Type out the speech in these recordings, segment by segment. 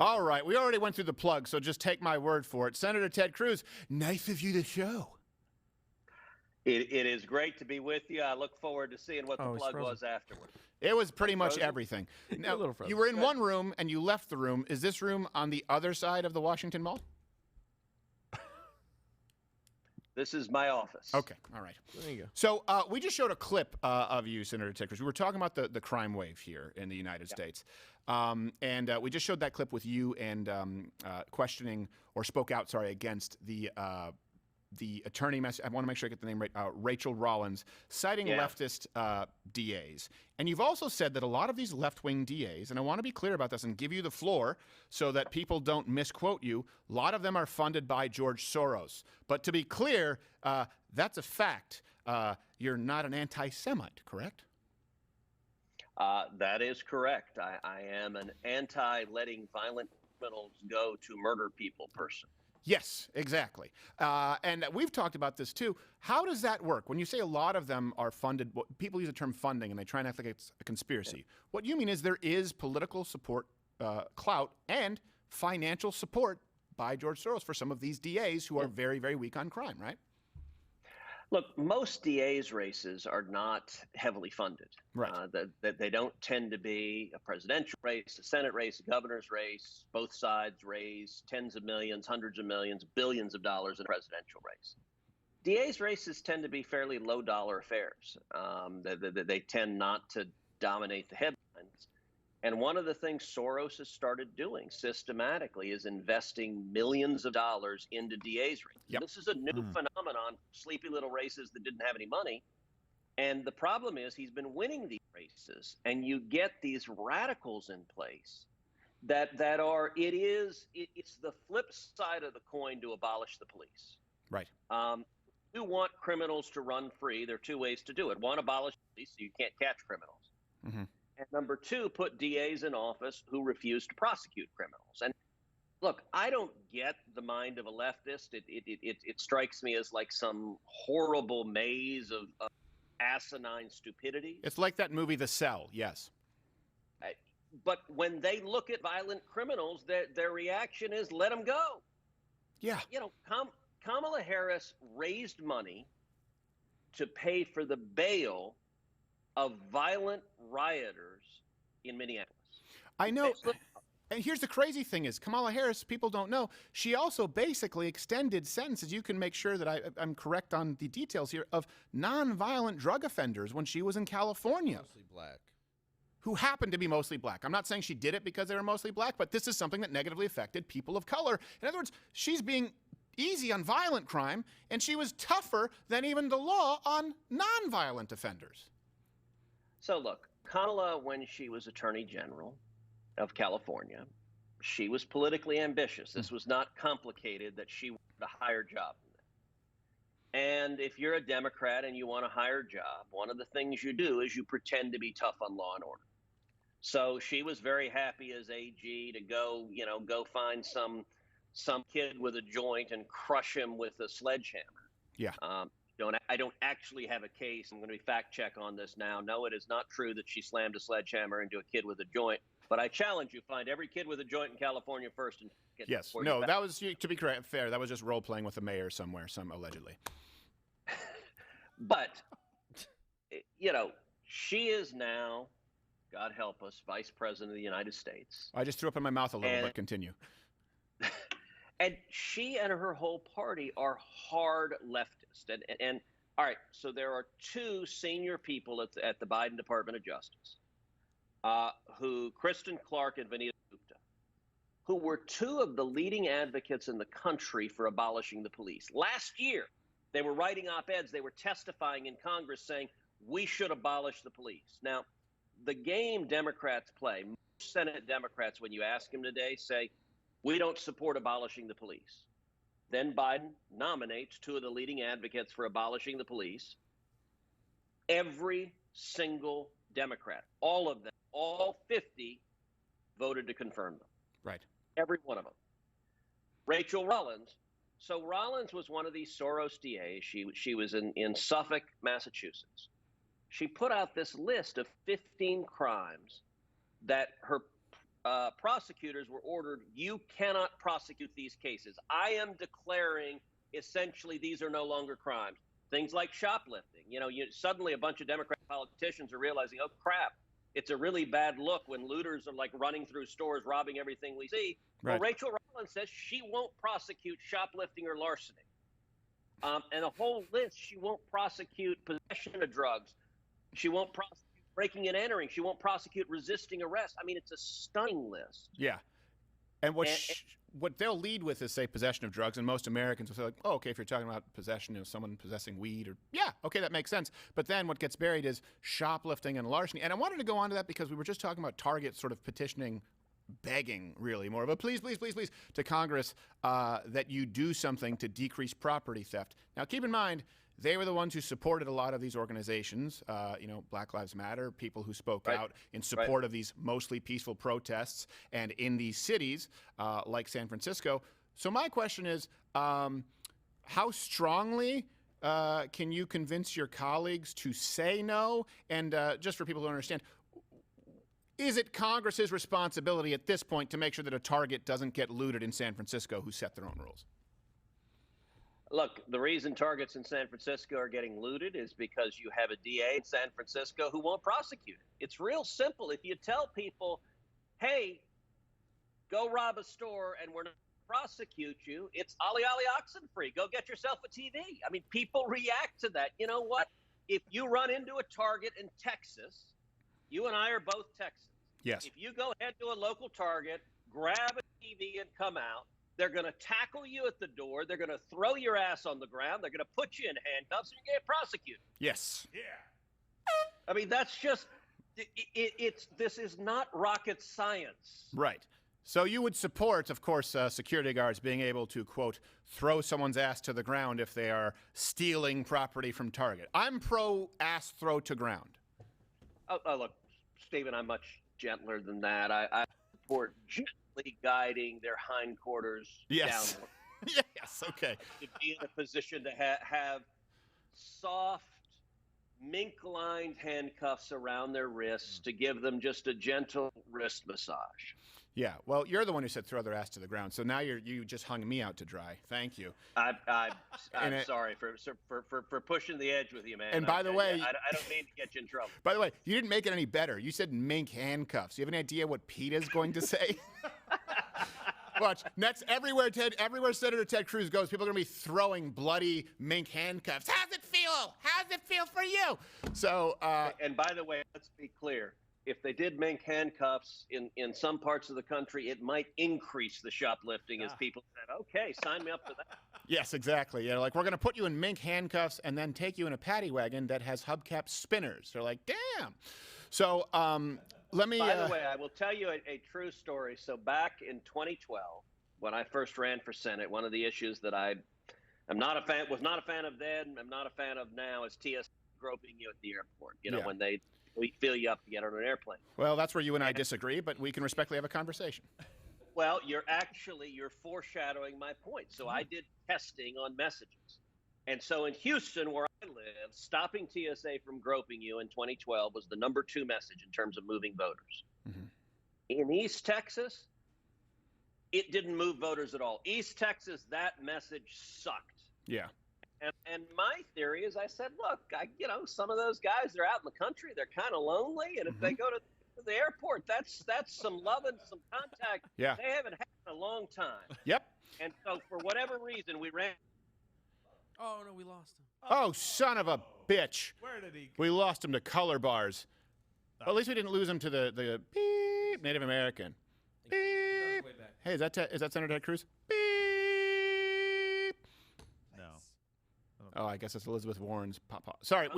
All right, we already went through the plug, so just take my word for it. Senator Ted Cruz, nice of you to show. It is great to be with you. I look forward to seeing what the plug frozen. was afterward. It was pretty much frozen? everything. Now, A little frozen. you were in one room and you left the room. Is this room on the other side of the Washington Mall? This is my office. Okay, all right. There you go. So we just showed a clip of you, Senator Ted Cruz. We were talking about the crime wave here in the United States. And we just showed that clip with you and questioning or spoke out, against the attorney, I want to make sure I get the name right, Rachel Rollins, citing leftist DAs. And you've also said that a lot of these left-wing DAs, and I want to be clear about this and give you the floor so that people don't misquote you, a lot of them are funded by George Soros. But to be clear, that's a fact. You're not an anti-Semite, correct? That is correct. I am an anti-letting violent criminals go to murder people person. Yes, exactly. And we've talked about this too. How does that work? When you say a lot of them are funded, people use the term funding and they try and act like it's a conspiracy. What you mean is there is political support, clout, and financial support by George Soros for some of these DAs who are very, very weak on crime, right? Look, most DA's races are not heavily funded. Right. They don't tend to be a presidential race, a Senate race, a governor's race. Both sides raise tens of millions, hundreds of millions, billions of dollars in a presidential race. DA's races tend to be fairly low-dollar affairs. They tend not to dominate the headlines. And one of the things Soros has started doing systematically is investing millions of dollars into DA's races. Yep. This is a new phenomenon, sleepy little races that didn't have any money. And the problem is he's been winning these races, and you get these radicals in place that are, it's the flip side of the coin to abolish the police. Right. You want criminals to run free. There are two ways to do it. One, abolish the police so you can't catch criminals. Mm-hmm. And number two, put DAs in office who refuse to prosecute criminals. And look, I don't get the mind of a leftist. It strikes me as like some horrible maze of asinine stupidity. It's like that movie, The Cell, yes. But when they look at violent criminals, their reaction is let them go. Yeah. You know, Kamala Harris raised money to pay for the bail of violent rioters in Minneapolis. I know. And here's the crazy thing is Kamala Harris, people don't know, she also basically extended sentences. You can make sure that I'm correct on the details here of nonviolent drug offenders when she was in California. Mostly black. Who happened to be mostly black. I'm not saying she did it because they were mostly black, but this is something that negatively affected people of color. In other words, she's being easy on violent crime, and she was tougher than even the law on nonviolent offenders. So look, Kamala, when she was Attorney General of California, she was politically ambitious. This was not complicated that she wanted a higher job than that. And if you're a Democrat and you want a higher job, one of the things you do is you pretend to be tough on law and order. So she was very happy as AG to go find some kid with a joint and crush him with a sledgehammer. Yeah. I don't actually have a case. I'm going to be fact check on this now. No, it is not true that she slammed a sledgehammer into a kid with a joint. But I challenge you, find every kid with a joint in California first. And yes. No, that was, to be fair, that was just role playing with the mayor somewhere, allegedly. But, she is now, God help us, Vice President of the United States. I just threw up in my mouth a little, but continue. And she and her whole party are hard leftist. And all right, so there are two senior people at the Biden Department of Justice, Kristen Clark and Vanita Gupta, who were two of the leading advocates in the country for abolishing the police. Last year, they were writing op-eds. They were testifying in Congress saying, we should abolish the police. Now, the game Democrats play, most Senate Democrats, when you ask them today, say, we don't support abolishing the police. Then Biden nominates two of the leading advocates for abolishing the police. Every single Democrat, all of them, all 50, voted to confirm them. Right. Every one of them. Rachel Rollins. So Rollins was one of these Soros DAs. She was in Suffolk, Massachusetts. She put out this list of 15 crimes that her prosecutors were ordered, you cannot prosecute these cases. I am declaring essentially these are no longer crimes. Things like shoplifting. Suddenly a bunch of Democrat politicians are realizing, oh, crap, it's a really bad look when looters are like running through stores, robbing everything we see. Right. Well, Rachel Rollins says she won't prosecute shoplifting or larceny. And a whole list, she won't prosecute possession of drugs. She won't prosecute breaking and entering. She won't prosecute resisting arrest. I mean, it's a stunning list. Yeah. And what they'll lead with is, say, possession of drugs, and most Americans will say, like, oh, okay, if you're talking about possession of someone possessing weed, or, yeah, okay, that makes sense. But then what gets buried is shoplifting and larceny. And I wanted to go on to that because we were just talking about Target sort of petitioning, begging, really, more of a please, please, please, please, to Congress that you do something to decrease property theft. Now, keep in mind, they were the ones who supported a lot of these organizations, Black Lives Matter, people who spoke out in support of these mostly peaceful protests, and in these cities like San Francisco. So my question is, how strongly can you convince your colleagues to say no? And just for people who understand, is it Congress's responsibility at this point to make sure that a Target doesn't get looted in San Francisco who set their own rules? Look, the reason Targets in San Francisco are getting looted is because you have a DA in San Francisco who won't prosecute it. It's real simple. If you tell people, hey, go rob a store and we're not going to prosecute you, it's ollie ollie oxen free. Go get yourself a TV. I mean, people react to that. You know what? If you run into a Target in Texas, you and I are both Texans. Yes. If you go head to a local Target, grab a TV and come out, they're going to tackle you at the door. They're going to throw your ass on the ground. They're going to put you in handcuffs and you get prosecuted. Yes. Yeah. I mean, that's just this is not rocket science. Right. So you would support, of course, security guards being able to, quote, throw someone's ass to the ground if they are stealing property from Target. I'm pro ass throw to ground. Oh, look, Stephen, I'm much gentler than that. I support gently guiding their hindquarters yes. downward. Yes, okay. To be in a position to have soft, mink-lined handcuffs around their wrists to give them just a gentle wrist massage. Yeah, well, you're the one who said throw their ass to the ground, so now you just hung me out to dry. Thank you. I'm sorry for pushing the edge with you, man. And by the way, I don't mean to get you in trouble. By the way, you didn't make it any better. You said mink handcuffs. You have any idea what PETA's going to say? Watch, next, everywhere Senator Ted Cruz goes, people are going to be throwing bloody mink handcuffs. How's it feel? How's it feel for you? So, and by the way, let's be clear. If they did mink handcuffs in some parts of the country, it might increase the shoplifting as people said, okay, sign me up for that. Yes, exactly. Yeah, like, we're going to put you in mink handcuffs and then take you in a paddy wagon that has hubcap spinners. They're like, damn. So, let me... By the way, I will tell you a true story. So back in 2012, when I first ran for Senate, one of the issues that was not a fan of then, I'm not a fan of now, is TS groping you at the airport, when they fill you up to get on an airplane. Well, that's where you and I disagree, but we can respectfully have a conversation. Well, you're foreshadowing my point. So I did testing on messages. And so in Houston, where I live, stopping TSA from groping you in 2012 was the number 2 message in terms of moving voters. Mm-hmm. In East Texas, it didn't move voters at all. East Texas, that message sucked. Yeah. And my theory is, I said, look, some of those guys, they're out in the country, they're kind of lonely, and if they go to the airport, that's some love and some contact they haven't had in a long time. Yep. And so for whatever reason, we ran. Oh, no, we lost him. Oh, son of a bitch. Where did he go? We lost him to color bars. Well, at least we didn't lose him to the beep Native American. Beep. Hey, is that Senator Ted Cruz? Beep. No. Oh, I guess it's Elizabeth Warren's pop. Sorry,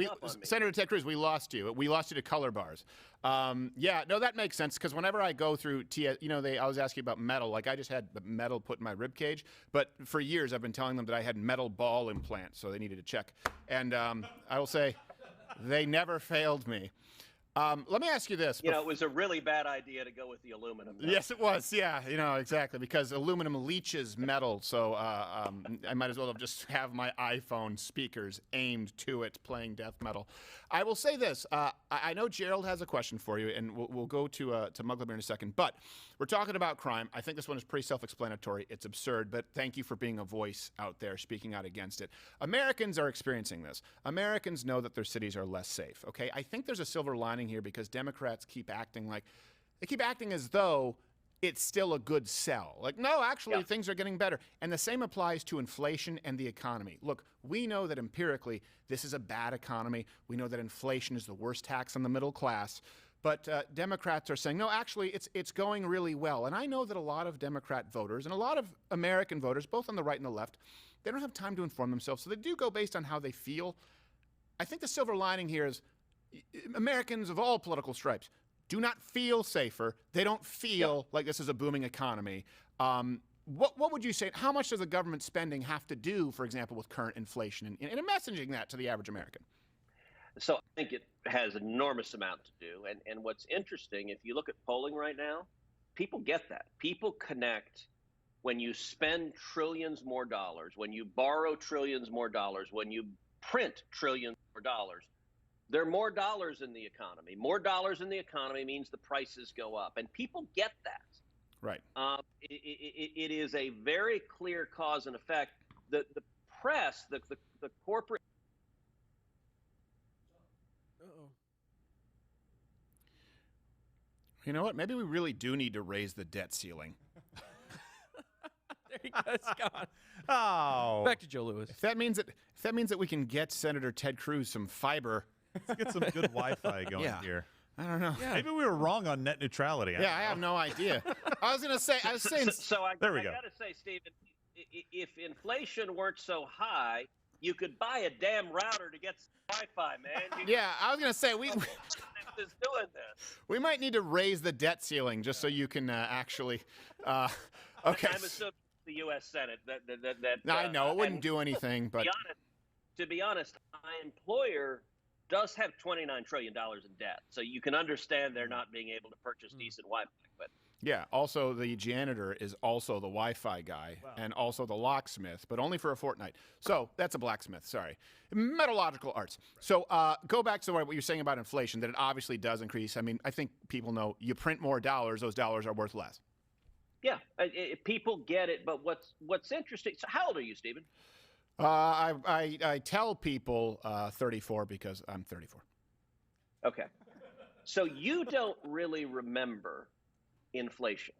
Senator Ted Cruz, we lost you. We lost you to color bars. Yeah, no, that makes sense, because whenever I go through I was asking about metal. Like, I just had the metal put in my rib cage, but for years I've been telling them that I had metal ball implants, so they needed to check. And I will say, they never failed me. Let me ask you this. You know, it was a really bad idea to go with the aluminum. Though. Yes, it was. Yeah, exactly, because aluminum leaches metal. So I might as well have just have my iPhone speakers aimed to it, playing death metal. I will say this. I know Gerald has a question for you, and we'll go to Mugler in a second. But we're talking about crime. I think this one is pretty self-explanatory. It's absurd, but thank you for being a voice out there speaking out against it. Americans are experiencing this. Americans know that their cities are less safe. Okay, I think there's a silver lining here because Democrats keep acting as though it's still a good sell. Like, no, actually, things are getting better. And the same applies to inflation and the economy. Look, we know that empirically this is a bad economy. We know that inflation is the worst tax on the middle class. But Democrats are saying, no, actually, it's going really well. And I know that a lot of Democrat voters and a lot of American voters, both on the right and the left, they don't have time to inform themselves. So they do go based on how they feel. I think the silver lining here is Americans of all political stripes do not feel safer. They don't feel like this is a booming economy. What would you say? How much does the government spending have to do, for example, with current inflation and messaging that to the average American? So I think it has an enormous amount to do. And what's interesting, if you look at polling right now, people get that. People connect when you spend trillions more dollars, when you borrow trillions more dollars, when you print trillions more dollars. There are more dollars in the economy. More dollars in the economy means the prices go up, and people get that. Right. It is a very clear cause and effect. The press, the corporate. Uh-oh. You know what? Maybe we really do need to raise the debt ceiling. There he goes, gone. Oh. Back to Joe Louis. If that means that we can get Senator Ted Cruz some fiber. Let's get some good Wi-Fi going here. I don't know. Yeah. Maybe we were wrong on net neutrality. I have no idea. I was saying. So I There we go. got to say, Stephen, if inflation weren't so high, you could buy a damn router to get some Wi-Fi, man. I was going to say we is doing this. we might need to raise the debt ceiling just so you can actually. Okay. I'm assuming the U.S. Senate. I know it wouldn't do anything, but to be honest, my employer does have $29 trillion in debt, so you can understand they're not being able to purchase decent Wi-Fi. But yeah, also the janitor is also the Wi-Fi guy and also the locksmith, but only for a fortnight. So that's a blacksmith. Sorry, metallurgical arts. So go back to what you're saying about inflation, that it obviously does increase. I mean, I think people know you print more dollars; those dollars are worth less. Yeah, people get it. But what's interesting? So, how old are you, Stephen? I tell people 34 because I'm 34. Okay. So you don't really remember inflation.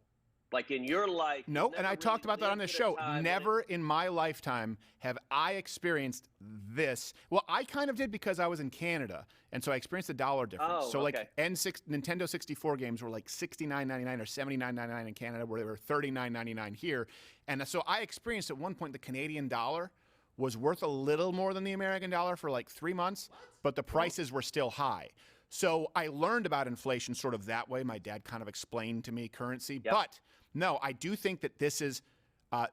Like in your life. No, and I talked about that on this show. Never in my lifetime have I experienced this. Well, I kind of did because I was in Canada, and so I experienced the dollar difference. Oh, so okay. like Nintendo 64 games were like $69.99 or $79.99 in Canada, where they were $39.99 here. And so I experienced at one point the Canadian dollar was worth a little more than the American dollar for like 3 months, but the prices were still high. So I learned about inflation sort of that way. My dad kind of explained to me currency. Yep. But no, I do think that this is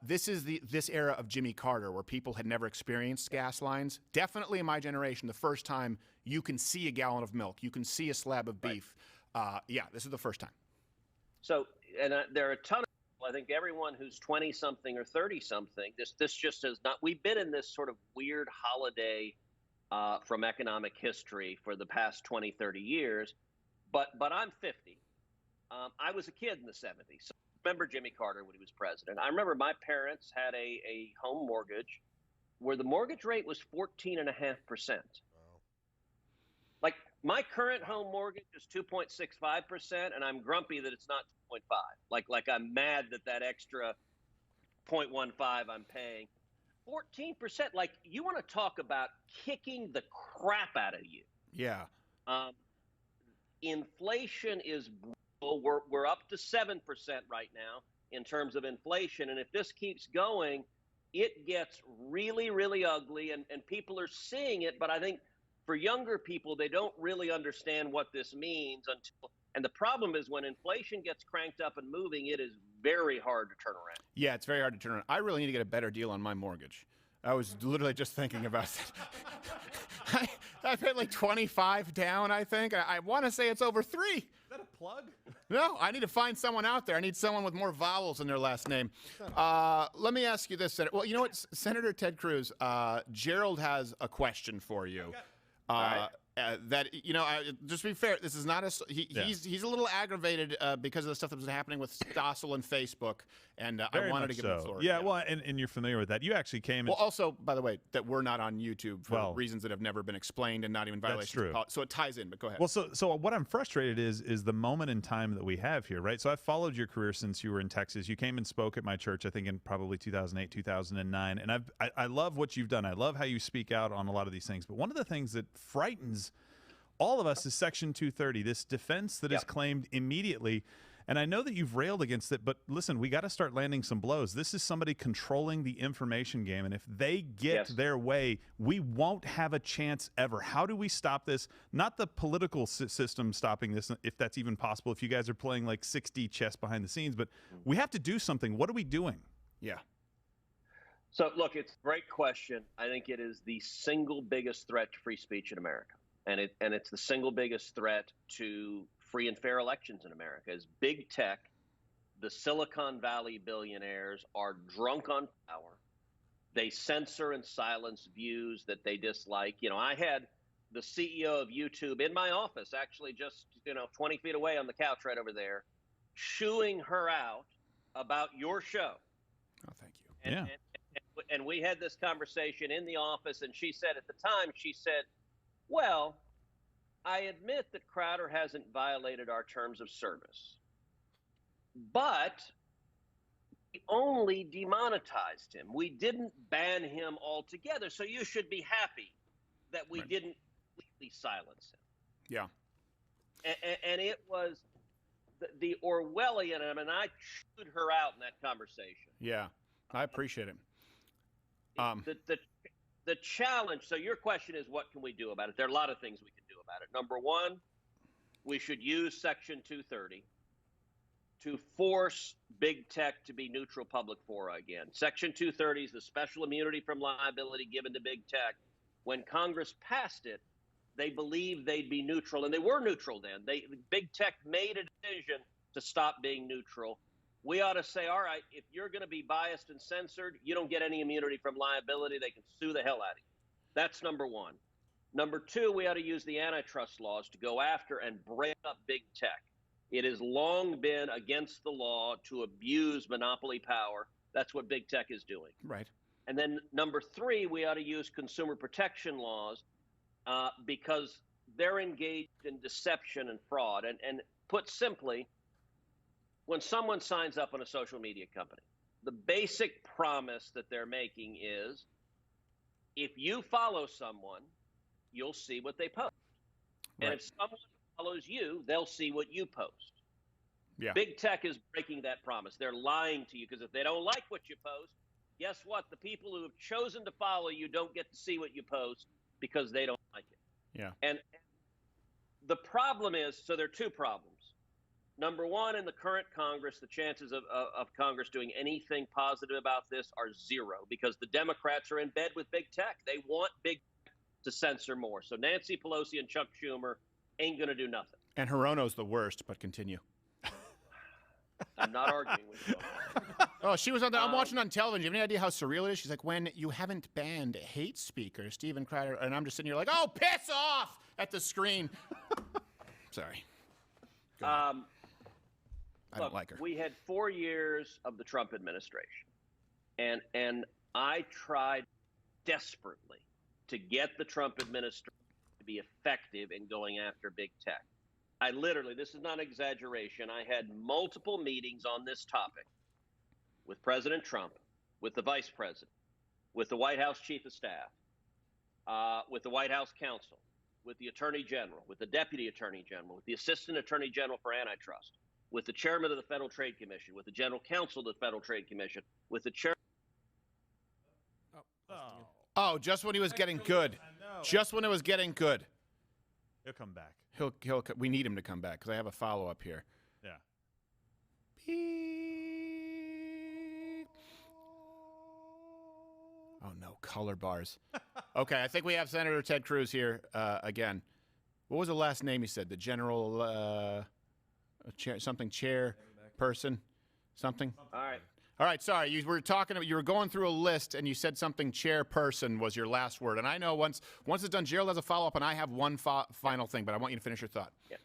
this era of Jimmy Carter where people had never experienced gas lines. Definitely in my generation, the first time you can see a gallon of milk, you can see a slab of beef. This is the first time. So, and there are a ton of people, I think everyone who's 20-something or 30-something, this just has not, we've been in this sort of weird holiday from economic history for the past 20, 30 years. But I'm 50. I was a kid in the 70s. So I remember Jimmy Carter when he was president. I remember my parents had a home mortgage where the mortgage rate was 14.5%. Like my current home mortgage is 2.65%, and I'm grumpy that it's not 2.5. Like I'm mad that extra 0.15 I'm paying. 14%. Like you want to talk about kicking the crap out of you. Yeah. Inflation is brutal. We're up to 7% right now in terms of inflation, and if this keeps going, it gets really, really ugly, and people are seeing it. But I think for younger people, they don't really understand what this means until. And the problem is when inflation gets cranked up and moving, it is very hard to turn around. Yeah, it's very hard to turn around. I really need to get a better deal on my mortgage. I was literally just thinking about that. I've hit like 25 down, I think. I want to say it's over 3. Is that a plug? No, I need to find someone out there. I need someone with more vowels in their last name. Let me ask you this, Senator. Well, you know what, Senator Ted Cruz, Gerald has a question for you. right. That just to be fair, this is not he's a little aggravated because of the stuff that was happening with Stossel and Facebook, and I wanted to give him the floor. Yeah, well, and you're familiar with that. You actually came. Well, also, by the way, that we're not on YouTube for reasons that have never been explained and not even violations. That's true. So it ties in. But go ahead. Well, so what I'm frustrated is the moment in time that we have here, right? So I've followed your career since you were in Texas. You came and spoke at my church, I think, in probably 2008, 2009, and I love what you've done. I love how you speak out on a lot of these things. But one of the things that frightens all of us is Section 230, this defense that is claimed immediately. And I know that you've railed against it, but listen, we got to start landing some blows. This is somebody controlling the information game, and if they get their way, we won't have a chance ever. How do we stop this? Not the political system stopping this, if that's even possible, if you guys are playing like 6D chess behind the scenes, but we have to do something. What are we doing? Yeah. So, look, it's a great question. I think it is the single biggest threat to free speech in America. And it's the single biggest threat to free and fair elections in America. Is big tech, the Silicon Valley billionaires are drunk on power. They censor and silence views that they dislike. I had the CEO of YouTube in my office, actually just 20 feet away on the couch right over there, chewing her out about your show. Oh, thank you. And we had this conversation in the office, and she said at the time, well, I admit that Crowder hasn't violated our terms of service, but we only demonetized him. We didn't ban him altogether, so you should be happy that we didn't completely silence him. Yeah. And it was the Orwellian, and I chewed her out in that conversation. Yeah, I appreciate it. The challenge, so your question is, what can we do about it? There are a lot of things we can do about it. Number one, we should use Section 230 to force big tech to be neutral public fora again. Section 230 is the special immunity from liability given to big tech. When Congress passed it, they believed they'd be neutral, and they were neutral then. Big tech made a decision to stop being neutral. We ought to say, all right, if you're going to be biased and censored, you don't get any immunity from liability. They can sue the hell out of you. That's number one. Number two, we ought to use the antitrust laws to go after and break up big tech. It has long been against the law to abuse monopoly power. That's what big tech is doing. Right. And then number three, we ought to use consumer protection laws because they're engaged in deception and fraud. And put simply, when someone signs up on a social media company, the basic promise that they're making is if you follow someone, you'll see what they post. Right. And if someone follows you, they'll see what you post. Yeah. Big tech is breaking that promise. They're lying to you because if they don't like what you post, guess what? The people who have chosen to follow you don't get to see what you post because they don't like it. Yeah. And the problem is, so there are two problems. Number one, in the current Congress, the chances of Congress doing anything positive about this are zero because the Democrats are in bed with big tech. They want big tech to censor more. So Nancy Pelosi and Chuck Schumer ain't going to do nothing. And Hirono's the worst, but continue. I'm not arguing with you. Oh, she was on I'm watching on television. Do you have any idea how surreal it is? She's like, when you haven't banned hate speaker, Steven Crowder, and I'm just sitting here like, oh, piss off at the screen. Sorry. I don't like her. We had 4 years of the Trump administration, and I tried desperately to get the Trump administration to be effective in going after big tech. I literally, this is not an exaggeration, I had multiple meetings on this topic with President Trump, with the Vice President, with the White House Chief of Staff, with the White House Counsel, with the Attorney General, with the Deputy Attorney General, with the Assistant Attorney General for Antitrust, with the Chairman of the Federal Trade Commission, with the General Counsel of the Federal Trade Commission, with the Chairman. Oh, just when he was getting good. Just when it was getting good. He'll come back. We need him to come back because I have a follow-up here. Yeah. Beep. Oh, no, color bars. Okay, I think we have Senator Ted Cruz here again. What was the last name he said? The general chair person? Something? All right. All right, sorry. You were going through a list, and you said something chairperson was your last word. And I know once it's done, Gerald has a follow-up, and I have one final thing, but I want you to finish your thought. Yeah.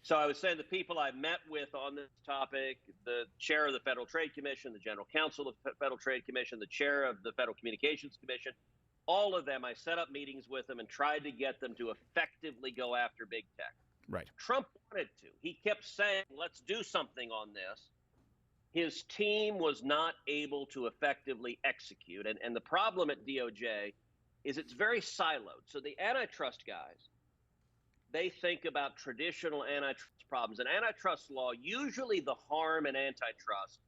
So I was saying the people I met with on this topic, the chair of the Federal Trade Commission, the general counsel of the Federal Trade Commission, the chair of the Federal Communications Commission, all of them, I set up meetings with them and tried to get them to effectively go after big tech. Right. Trump wanted to. He kept saying, let's do something on this. His team was not able to effectively execute. And the problem at DOJ is it's very siloed. So the antitrust guys, they think about traditional antitrust problems. In antitrust law, usually the harm in antitrust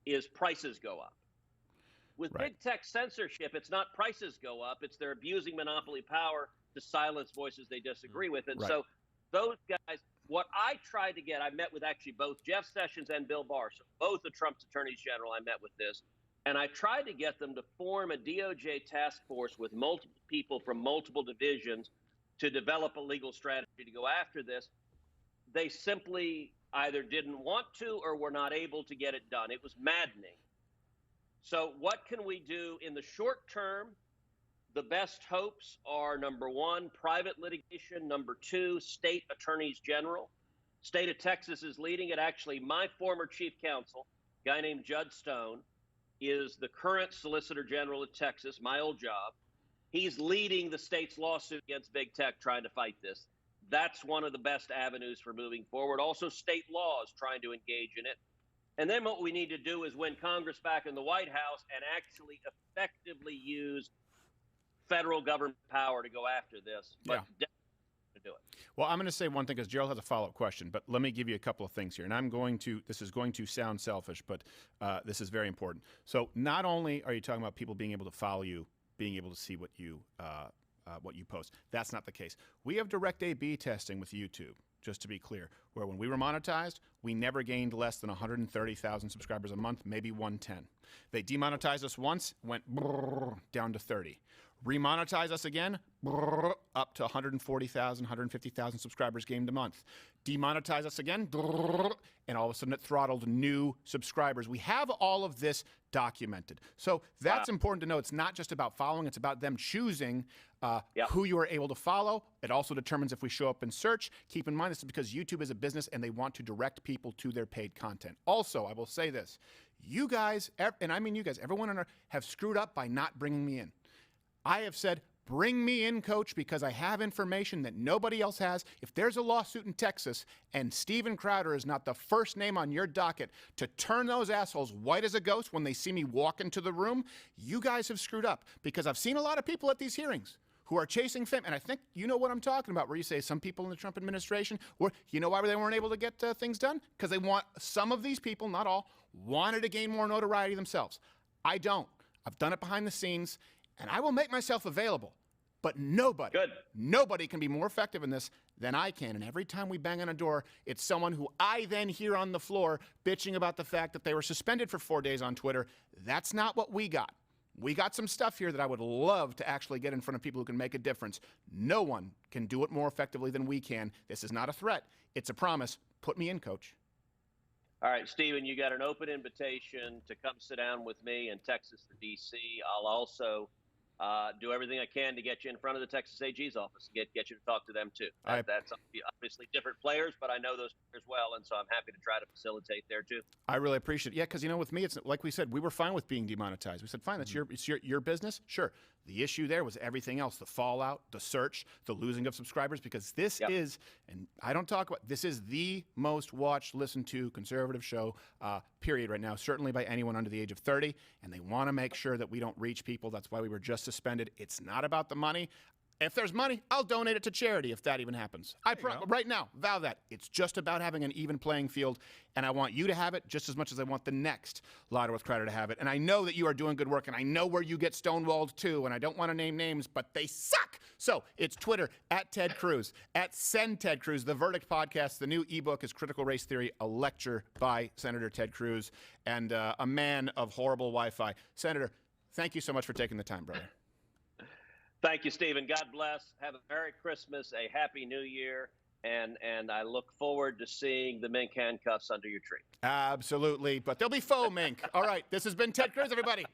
is prices go up. With big tech censorship, it's not prices go up, it's they're abusing monopoly power to silence voices they disagree with. And so those guys, what I tried to get, I met with actually both Jeff Sessions and Bill Barr, so both of Trump's attorneys general, I met with this. And I tried to get them to form a DOJ task force with multiple people from multiple divisions to develop a legal strategy to go after this. They simply either didn't want to or were not able to get it done. It was maddening. So what can we do in the short term? The best hopes are, number one, private litigation. Number two, state attorneys general. State of Texas is leading it. Actually, my former chief counsel, a guy named Judd Stone, is the current Solicitor General of Texas, my old job. He's leading the state's lawsuit against big tech trying to fight this. That's one of the best avenues for moving forward. Also, state laws trying to engage in it. And then what we need to do is win Congress back in the White House and actually effectively use federal government power to go after this. But definitely to do it. Well, I'm going to say one thing because Gerald has a follow-up question, but let me give you a couple of things here. And this is going to sound selfish, but this is very important. So not only are you talking about people being able to follow you, being able to see what you post. That's not the case. We have direct A/B testing with YouTube, just to be clear, where when we were monetized, we never gained less than 130,000 subscribers a month, maybe 110. They demonetized us once, went down to 30. Remonetize us again, up to 140,000, 150,000 subscribers gained a month. Demonetize us again, and all of a sudden it throttled new subscribers. We have all of this documented. So that's important to know. It's not just about following. It's about them choosing who you are able to follow. It also determines if we show up in search. Keep in mind, this is because YouTube is a business and they want to direct people to their paid content. Also, I will say this. You guys, and I mean you guys, everyone on earth, have screwed up by not bringing me in. I have said, bring me in, coach, because I have information that nobody else has. If there's a lawsuit in Texas and Steven Crowder is not the first name on your docket to turn those assholes white as a ghost when they see me walk into the room, you guys have screwed up. Because I've seen a lot of people at these hearings who are chasing fame. And I think you know what I'm talking about, where you say some people in the Trump administration, you know why they weren't able to get things done? Because some of these people, not all, wanted to gain more notoriety themselves. I don't. I've done it behind the scenes. And I will make myself available, but nobody can be more effective in this than I can. And every time we bang on a door, it's someone who I then hear on the floor bitching about the fact that they were suspended for 4 days on Twitter. That's not what we got. We got some stuff here that I would love to actually get in front of people who can make a difference. No one can do it more effectively than we can. This is not a threat. It's a promise. Put me in, coach. All right, Stephen, you got an open invitation to come sit down with me in Texas to D.C. I'll also do everything I can to get you in front of the Texas AG's office, get you to talk to them too. That's obviously different players, but I know those players well, and so I'm happy to try to facilitate there too. I really appreciate it. Yeah, because with me, it's like we said, we were fine with being demonetized. We said, fine, it's your business. Sure. The issue there was everything else, the fallout, the search, the losing of subscribers, because this is, and I don't talk about, this is the most watched, listened to conservative show, period, right now, certainly by anyone under the age of 30, and they want to make sure that we don't reach people. That's why we were just suspended. It's not about the money. If there's money, I'll donate it to charity if that even happens. Right now, vow that. It's just about having an even playing field, and I want you to have it just as much as I want the next Louder with Crowder to have it. And I know that you are doing good work, and I know where you get stonewalled too, and I don't want to name names, but they suck. So it's Twitter, @Ted Cruz, @SendTedCruz. The Verdict Podcast, the new ebook is Critical Race Theory, a lecture by Senator Ted Cruz, and a man of horrible Wi-Fi. Senator, Thank you so much for taking the time, brother. Thank you, Stephen. God bless. Have a Merry Christmas, a Happy New Year, and I look forward to seeing the mink handcuffs under your tree. Absolutely, but they'll be faux mink. All right, this has been Ted Cruz, everybody.